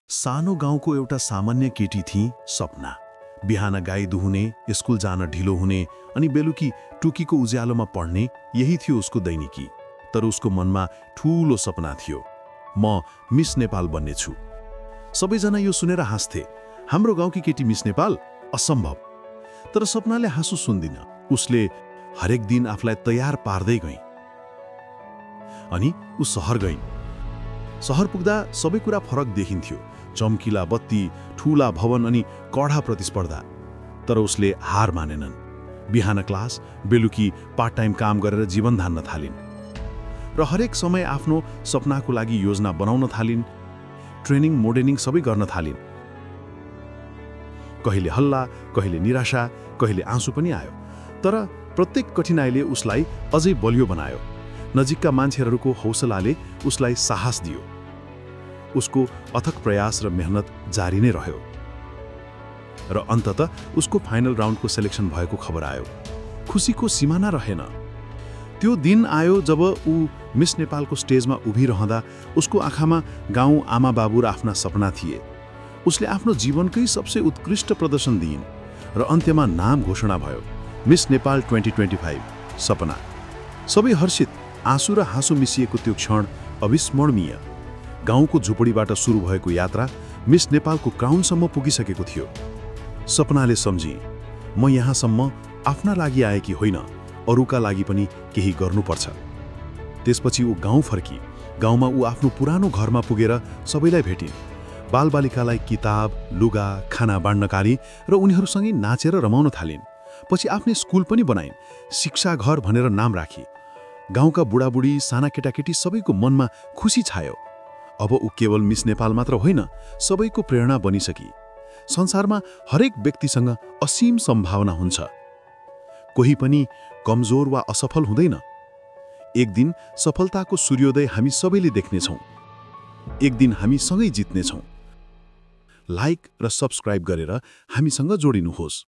सानो गाउँको एउटा सामान्य केटी थिई सपना। बिहान गाई दुहुने, स्कुल जान ढिलो हुने अनि बेलुकी टुकीको उज्यालोमा पढ्ने, यही थियो उसको दैनिकी। तर उसको मनमा ठूलो सपना थियो, म मिस नेपाल बन्ने छु। सबैजना यो सुनेर हाँस्थे, हाम्रो गाउँकी केटी मिस नेपाल, असम्भव। तर सपनाले हाँसो सुन्दिन। उसले हरेक दिन आफूलाई तयार पार्दै गई। अनि ऊ सहर गइन्। सहर पुग्दा सबै कुरा फरक देखिन्थ्यो। चम्किला बत्ती, ठूला भवन अनि कडा प्रतिस्पर्धा। तर उसले हार मानेनन्। बिहान क्लास, बेलुकी पार्ट टाइम काम गरेर जीवन धान्न थालिन्। र हरेक समय आफ्नो सपनाको लागि योजना बनाउन थालिन्। ट्रेनिङ, मोडेलिङ सबै गर्न थालिन्। कहिले हल्ला, कहिले निराशा, कहिले आँसु पनि आयो। तर प्रत्येक कठिनाइले उसलाई अझै बलियो बनायो। नजिकका मान्छेहरूको हौसलाले उसलाई साहस दियो। उसको अथक प्रयास र मेहनत जारी नै रह्यो। र अन्ततः उसको फाइनल राउन्डको सेलेक्सन भएको खबर आयो। खुसीको सिमाना रहेन। त्यो दिन आयो जब ऊ मिस नेपालको स्टेजमा उभिरहँदा उसको आँखामा गाउँ, आमा बाबु र आफ्ना सपना थिए। उसले आफ्नो जीवनकै सबसे उत्कृष्ट प्रदर्शन दिइन् र अन्त्यमा नाम घोषणा भयो, मिस नेपाल 2025 सपना। सबै हर्षित, आँसु र हाँसो मिसिएको त्यो क्षण अविस्मरणीय। गाउँको झुपडीबाट सुरु भएको यात्रा मिस नेपालको क्राउनसम्म पुगिसकेको थियो। सपनाले सम्झी, म यहाँसम्म आफ्ना लागि आएकी होइन, अरूका लागि पनि केही गर्नुपर्छ। त्यसपछि ऊ गाउँ फर्की। गाउँमा ऊ आफ्नो पुरानो घरमा पुगेर सबैलाई भेटिन्। बालबालिकालाई किताब, लुगा, खाना बाँड्न काली र उनीहरूसँगै नाचेर रमाउन थालिन्। पछि आफ्नै स्कुल पनि बनाइन्। शिक्षा घर भनेर नाम राखी। गाउँका बुढाबुढी, साना केटाकेटी सबैको मनमा खुसी छायो। अब ऊ केवल मिस नेपाल मात्र होइन, सबैको प्रेरणा बनिसकी। संसारमा हरेक व्यक्तिसँग असीम सम्भावना हुन्छ। कोही पनि कमजोर वा असफल हुँदैन। एक दिन सफलताको सूर्योदय हामी सबैले देख्नेछौँ। एक दिन हामी सँगै जित्नेछौँ। लाइक र सब्स्क्राइब गरेर हामीसँग जोडिनुहोस्।